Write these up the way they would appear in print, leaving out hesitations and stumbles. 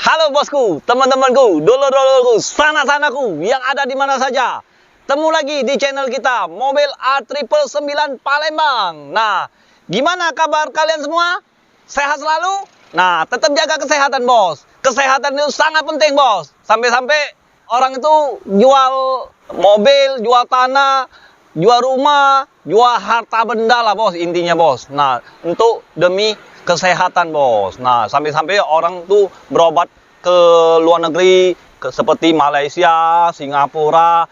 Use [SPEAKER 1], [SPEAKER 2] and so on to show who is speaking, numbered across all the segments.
[SPEAKER 1] Halo bosku, teman-temanku, dulur-dulurku, sanak-sanakku yang ada di mana saja. Temu lagi di channel kita, Mobil A999 Palembang. Nah, gimana kabar kalian semua? Sehat selalu? Nah, tetap jaga kesehatan, bos. Kesehatan itu sangat penting, bos. Sampai-sampai orang itu jual mobil, jual tanah, jual rumah, jual harta benda lah, bos. Intinya, bos. Nah, untuk demi kesehatan, bos. Nah, sampai-sampai orang tuh berobat ke luar negeri, seperti Malaysia, Singapura,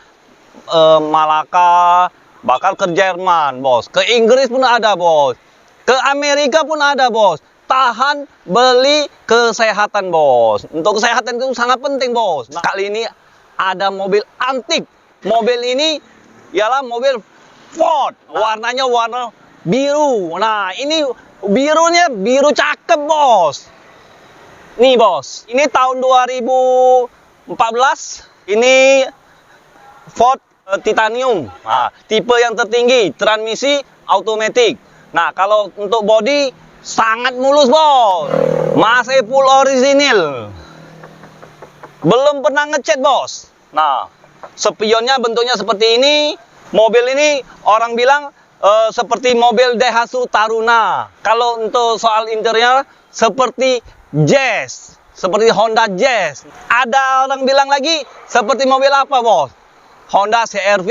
[SPEAKER 1] Malaka, bahkan ke Jerman, bos. Ke Inggris pun ada, bos. Ke Amerika pun ada, bos. Tahan beli kesehatan, bos. Untuk kesehatan itu sangat penting, bos. Nah, kali ini ada mobil antik. Mobil ini ialah mobil Ford. Warnanya warna biru. Nah, ini birunya biru cakep, bos. Nih, bos. Ini tahun 2014. Ini Ford Titanium. Nah, tipe yang tertinggi, transmisi automatic. Nah, kalau untuk bodi sangat mulus, bos. Masih full orisinil. Belum pernah ngecat, bos. Nah, spionnya bentuknya seperti ini. Mobil ini orang bilang seperti mobil Daihatsu Taruna. Kalau untuk soal interior seperti Jazz, seperti Honda Jazz. Ada orang bilang lagi seperti mobil apa, bos? Honda CR-V.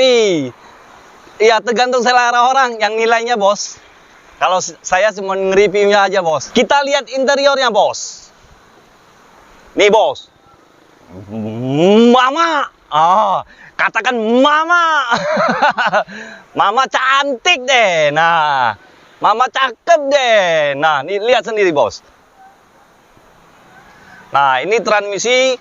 [SPEAKER 1] Ya, tergantung selera orang yang nilainya, bos. Kalau saya cuma nge-reviewnya aja, bos. Kita lihat interiornya, bos. Nih, bos. Mama. Katakan mama. Mama cantik deh. Nah, mama cakep deh. Nah, ini lihat sendiri, bos. Nah, ini transmisi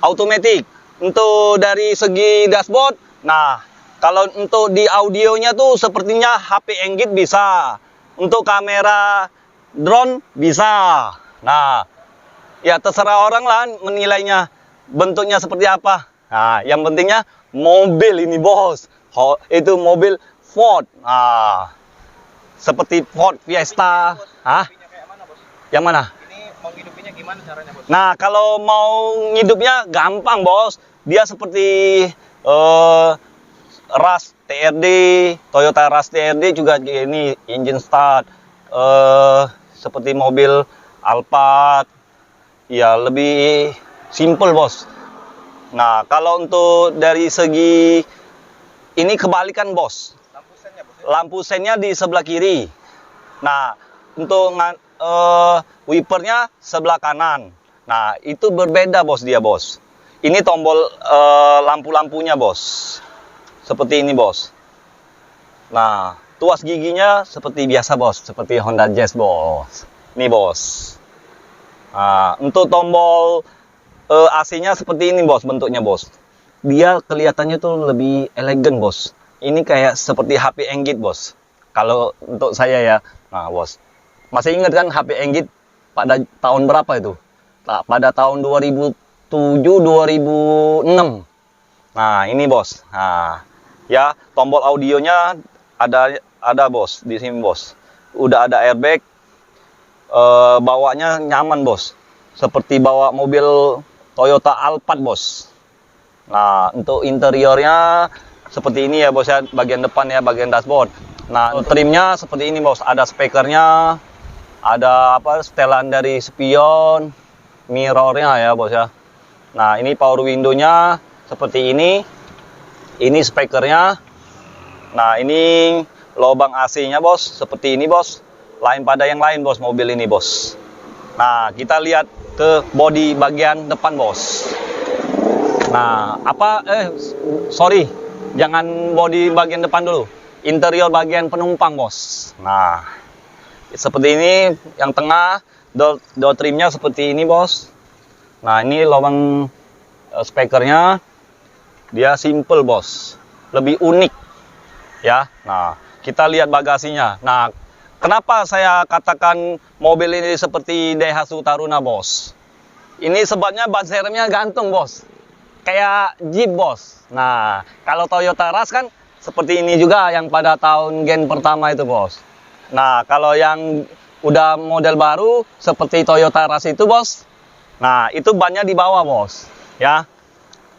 [SPEAKER 1] automatic. Untuk dari segi dashboard, nah, kalau untuk di audionya tuh sepertinya HP Engage bisa. Untuk kamera drone bisa. Nah, ya terserah orang lah menilainya bentuknya seperti apa. Nah, yang pentingnya mobil ini, bos. Itu mobil Ford. Nah, seperti Ford Fiesta. Hah? Yang mana?
[SPEAKER 2] Ini mau hidupinnya gimana caranya, bos?
[SPEAKER 1] Nah, kalau mau ngidupnya gampang, bos. Dia seperti Rush TRD, Toyota Rush TRD juga ini engine start. Seperti mobil Alphard. Ya, lebih simple, bos. Nah, kalau untuk dari segi ini kebalikan, bos.
[SPEAKER 2] Lampu sennya, bos.
[SPEAKER 1] Lampu sennya di sebelah kiri. Nah, untuk wipernya sebelah kanan. Nah, itu berbeda, bos, dia, bos. Ini tombol lampu-lampunya, bos. Seperti ini, bos. Nah, tuas giginya seperti biasa, bos. Seperti Honda Jazz, bos. Nih, bos. Nah, untuk tombol AC-nya seperti ini, bos, bentuknya, bos. Dia kelihatannya tuh lebih elegan, bos. Ini kayak seperti HP Engage, bos. Kalau untuk saya ya. Nah, bos. Masih ingat kan HP Engage pada tahun berapa itu? Nah, pada tahun 2007-2006. Nah, ini, bos. Nah, ya, tombol audionya ada, bos, di sini, bos. Udah ada airbag. Bawanya nyaman, bos. Seperti bawa mobil Toyota Alphard, bos. Nah, untuk interiornya seperti ini ya, bos, ya. Bagian depan ya, bagian dashboard. Nah, trimnya seperti ini, bos. Ada speakernya, ada setelan dari spion, mirrornya ya, bos, ya. Nah, ini power window-nya seperti ini. Ini speakernya. Nah, ini lubang AC-nya, bos. Seperti ini, bos. Lain pada yang lain, bos, mobil ini, bos. Nah, kita lihat ke bodi bagian depan, bos. Nah, sorry, jangan bodi bagian depan dulu. Interior bagian penumpang, bos. Nah, seperti ini, yang tengah, door trimnya seperti ini, bos. Nah, ini lubang speakernya, dia simple, bos. Lebih unik, ya. Nah, kita lihat bagasinya. Nah, kenapa saya katakan mobil ini seperti Daihatsu Taruna, bos? Ini sebabnya ban serepnya gantung, bos. Kayak Jeep, bos. Nah, kalau Toyota Rush kan seperti ini juga yang pada tahun gen pertama itu, bos. Nah, kalau yang udah model baru seperti Toyota Rush itu, bos, Nah, itu bannya di bawah, bos. Ya.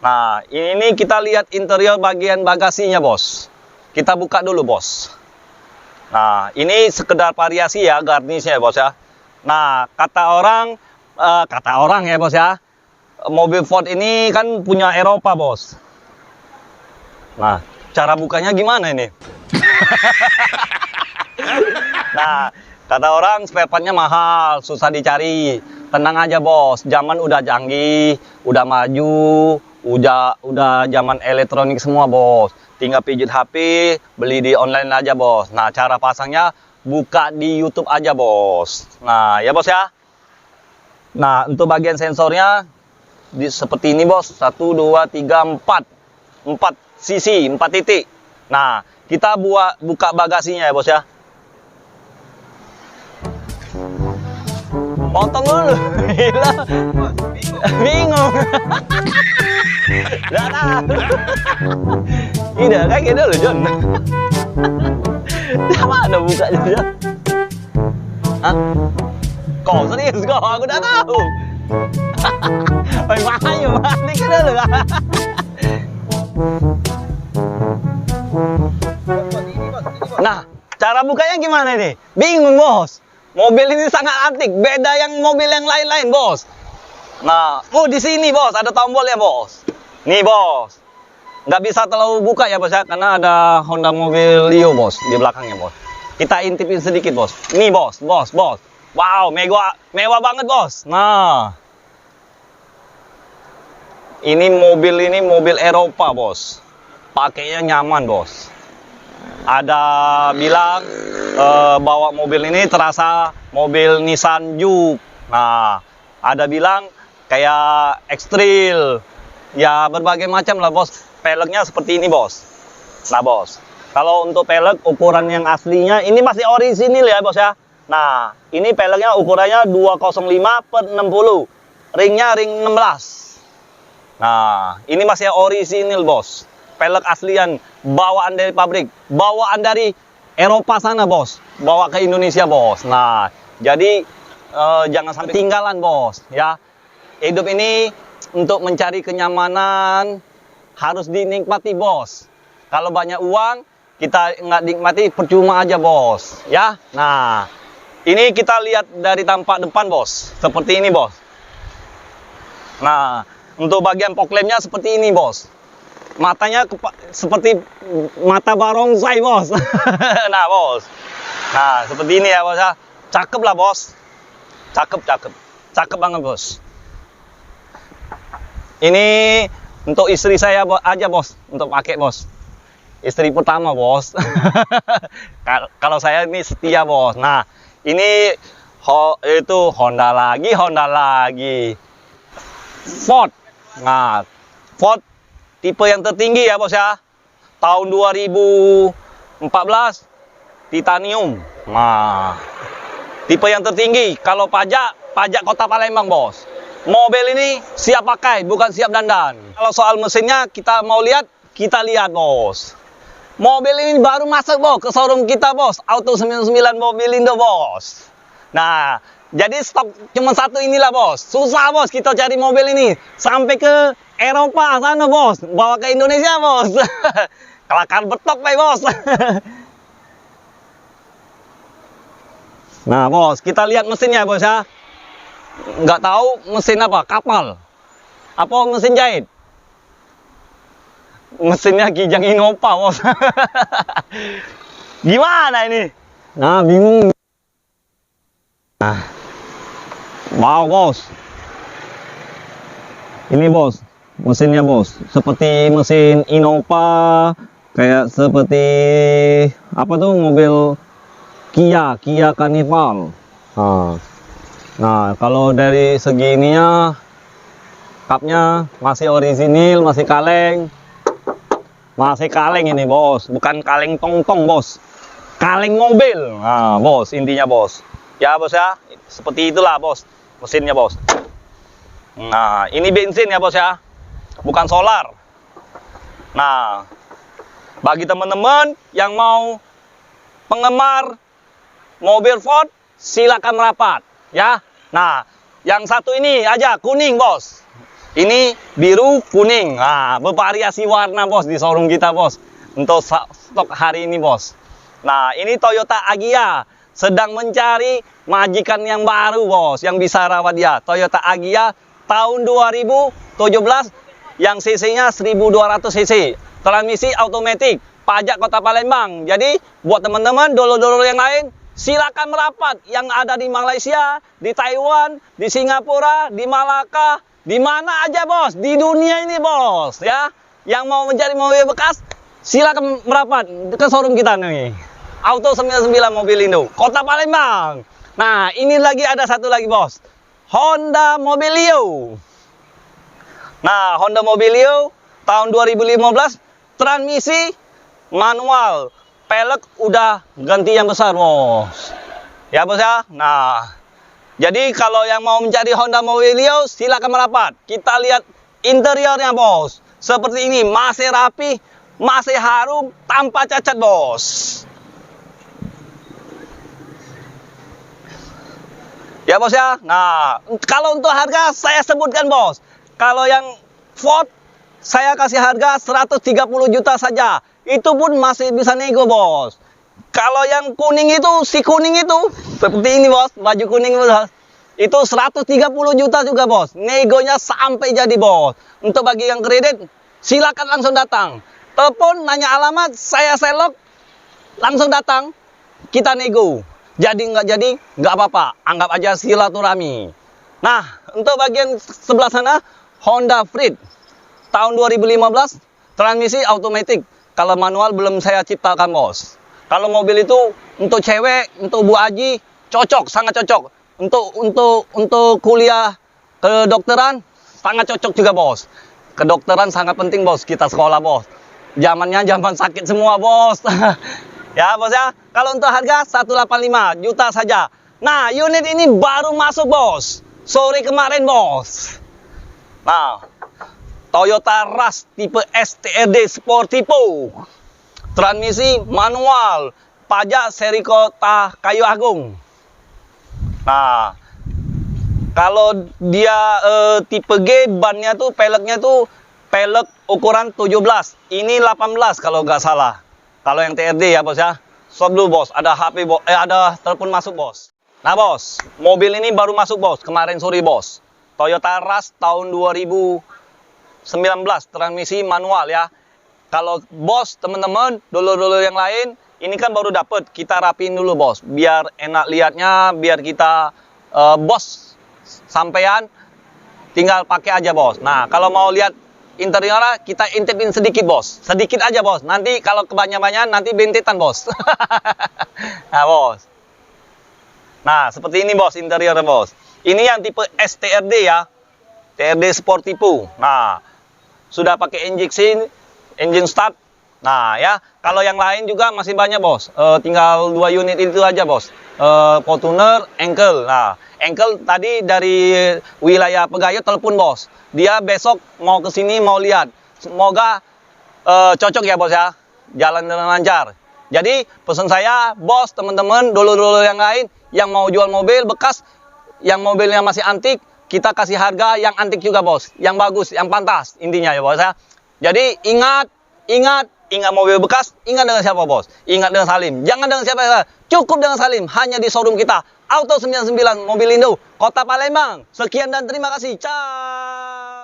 [SPEAKER 1] Nah, ini kita lihat interior bagian bagasinya, bos. Kita buka dulu, bos. Nah, ini sekedar variasi ya, garnisnya, bos ya. Nah, kata orang ya, bos ya. Mobil Ford ini kan punya Eropa, bos. Nah, cara bukanya gimana ini? Nah, kata orang spare partnya mahal, susah dicari. Tenang aja, bos. Zaman udah canggih, udah maju, udah zaman elektronik semua, bos. Tinggal pijit HP, beli di online aja, bos. Nah, cara pasangnya buka di YouTube aja, bos. Nah, ya, bos ya. Nah, untuk bagian sensornya seperti ini, bos. 1 2 3 4. 4 sisi, 4 titik. Nah, kita buka bagasinya ya, bos ya. Potong dulu. Gila. Bingung. Nggak tahu. Ini kayak gitu loh, John. Mana bukanya, John? Hah? Kok serius kok? Aku udah tahu. Mayo, balik ke dulu. Nah, cara bukanya gimana nih? Bingung, bos. Mobil ini sangat antik, beda yang mobil yang lain-lain, bos. Nah, di sini, bos, ada tombol ya, bos. Nih, bos. Nggak bisa terlalu buka ya, bos ya, karena ada Honda Mobilio, bos, di belakangnya, bos. Kita intipin sedikit, bos. Nih, bos. Wow, mewah banget, bos. Nah, ini mobil Eropa, bos. Pakainya nyaman, bos. Ada bilang bawa mobil ini terasa mobil Nissan Juke. Nah, ada bilang kayak X-Trail. Ya, berbagai macam lah, bos. Peleknya seperti ini, bos. Nah, bos. Kalau untuk pelek ukuran yang aslinya ini masih orisinil ya, bos ya. Nah, ini peleknya ukurannya 205/60. Ringnya ring 16. Nah, ini masih orisinil, bos. Pelek aslian, bawaan dari pabrik, bawaan dari Eropa sana, bos. Bawa ke Indonesia, bos. Nah, jadi jangan sampai ketinggalan, bos. Ya, hidup ini untuk mencari kenyamanan harus dinikmati, bos. Kalau banyak uang, kita nggak nikmati, percuma aja, bos. Ya, nah, ini kita lihat dari tampak depan, bos. Seperti ini, bos. Nah, untuk bagian fog lampnya seperti ini, bos. Matanya seperti mata barongsai, bos. Nah, bos. Nah, seperti ini ya, bos ya. Cakep lah, bos. Cakep banget, bos. Ini untuk istri saya aja, bos, untuk pakai, bos. Istri pertama, bos. Kalau saya ini setia, bos. Nah, ini itu Honda lagi. Ford. Nah, Ford tipe yang tertinggi ya, bos ya. Tahun 2014 titanium. Nah, tipe yang tertinggi. Kalau pajak Kota Palembang, bos. Mobil ini siap pakai, bukan siap dandan. Kalau soal mesinnya kita mau lihat, kita lihat, bos. Mobil ini baru masuk, bos, ke showroom kita, bos. Auto 99 Mobilindo, bos. Nah, jadi stok cuma satu inilah, bos. Susah, bos, kita cari mobil ini sampai ke Eropa sana, bos. Bawa ke Indonesia, bos. Kelakan betok, bos. Nah, bos, kita lihat mesinnya, bos ya. Nggak tahu mesin apa, kapal. Apa mesin jahit? Mesinnya Kijang Innova, bos. Gimana ini? Nah, bingung. Nah. Wow, bos. Ini, bos. Mesinnya, bos. Seperti mesin Innova, kayak seperti apa tuh mobil Kia Carnival. Nah, kalau dari segi ininya, kapnya masih orisinil, masih kaleng. Masih kaleng ini, bos. Bukan kaleng tong-tong, bos. Kaleng mobil. Nah, bos, intinya, bos. Ya, bos ya. Seperti itulah, bos. Mesinnya, bos. Nah, ini bensin ya, bos ya. Bukan solar. Nah, bagi teman-teman yang mau penggemar mobil Ford, silakan merapat. Ya. Nah, Yang satu ini aja kuning, bos. Ini biru kuning. Nah, bervariasi warna, bos, di showroom kita, bos. Untuk stok hari ini, bos. Nah, ini Toyota Agya sedang mencari majikan yang baru, bos, yang bisa rawat dia. Toyota Agya tahun 2017 yang cc-nya 1200 cc. Transmisi otomatis, pajak Kota Palembang. Jadi, buat teman-teman dolo-dolo yang lain, silakan merapat yang ada di Malaysia, di Taiwan, di Singapura, di Malaka, di mana aja, bos, di dunia ini, bos, ya. Yang mau mencari mobil bekas, silakan merapat ke showroom kita nih. Auto 99 Mobilindo, Kota Palembang. Nah, ini lagi ada satu lagi, bos. Honda Mobilio. Nah, Honda Mobilio tahun 2015, transmisi manual. Pelek udah ganti yang besar, bos. Ya, bos ya. Nah, jadi kalau yang mau mencari Honda Mobilio, silakan merapat. Kita lihat interiornya, bos. Seperti ini, masih rapi, masih harum, tanpa cacat, bos. Ya, bos ya. Nah, kalau untuk harga saya sebutkan, bos. Kalau yang Ford, saya kasih harga 130 juta saja. Itu pun masih bisa nego, bos. Kalau yang kuning itu, si kuning itu, seperti ini, bos, baju kuning, bos. Itu 130 juta juga, bos. Negonya sampai jadi, bos. Untuk bagi yang kredit, silakan langsung datang. Telepon, nanya alamat, saya selok, langsung datang, kita nego. Jadi nggak apa-apa. Anggap aja silaturahmi. Nah, untuk bagian sebelah sana, Honda Freed. Tahun 2015, transmisi otomatis. Kalau manual belum saya ciptakan, bos. Kalau mobil itu untuk cewek, untuk Bu Aji, cocok, sangat cocok. Untuk kuliah kedokteran, sangat cocok juga, bos. Kedokteran sangat penting, bos. Kita sekolah, bos. Zamannya zaman sakit semua, bos. Ya, bos ya. Kalau untuk harga 185 juta saja. Nah, unit ini baru masuk, bos. Sore kemarin, bos. Nah, Toyota Rush tipe STRD Sportivo. Transmisi manual, pajak seri Kota Kayu Agung. Nah, kalau dia tipe G, bannya tuh, peleknya tuh pelek ukuran 17. Ini 18 kalau nggak salah. Kalau yang TRD ya, bos ya. Stop dulu, bos. Ada HP, bos. Ada telepon masuk, bos. Nah, bos, mobil ini baru masuk, bos. Kemarin sore, bos. Toyota Rush tahun 2019, transmisi manual ya. Kalau bos, teman-teman, dulu-dulu yang lain, ini kan baru dapet. Kita rapiin dulu, bos. Biar enak lihatnya, biar kita, bos, sampean, tinggal pakai aja, bos. Nah, kalau mau lihat interiornya, kita intipin sedikit, bos. Sedikit aja, bos. Nanti kalau kebanyakan, nanti bentetan, bos. Nah, bos. Nah, seperti ini, bos, interiornya, bos. Ini yang tipe STRD ya. TRD Sportivo. Nah, sudah pakai injeksi, engine start. Nah, ya. Kalau yang lain juga masih banyak, bos. Tinggal 2 unit itu aja, bos. Fortuner, Engkel. Nah, Engkel tadi dari wilayah Pegayut telepon, bos. Dia besok mau ke sini, mau lihat. Semoga cocok ya, bos ya. Jalan dengan lancar. Jadi, pesan saya, bos, teman-teman, dulu-dulu yang lain, yang mau jual mobil bekas, yang mobilnya masih antik, kita kasih harga yang antik juga, bos. Yang bagus, yang pantas, intinya ya, bos ya. Jadi, ingat mobil bekas, ingat dengan siapa, bos? Ingat dengan Salim. Jangan dengan siapa, cukup dengan Salim. Hanya di showroom kita. Auto 99 Mobilindo, Kota Palembang. Sekian dan terima kasih. Ciao.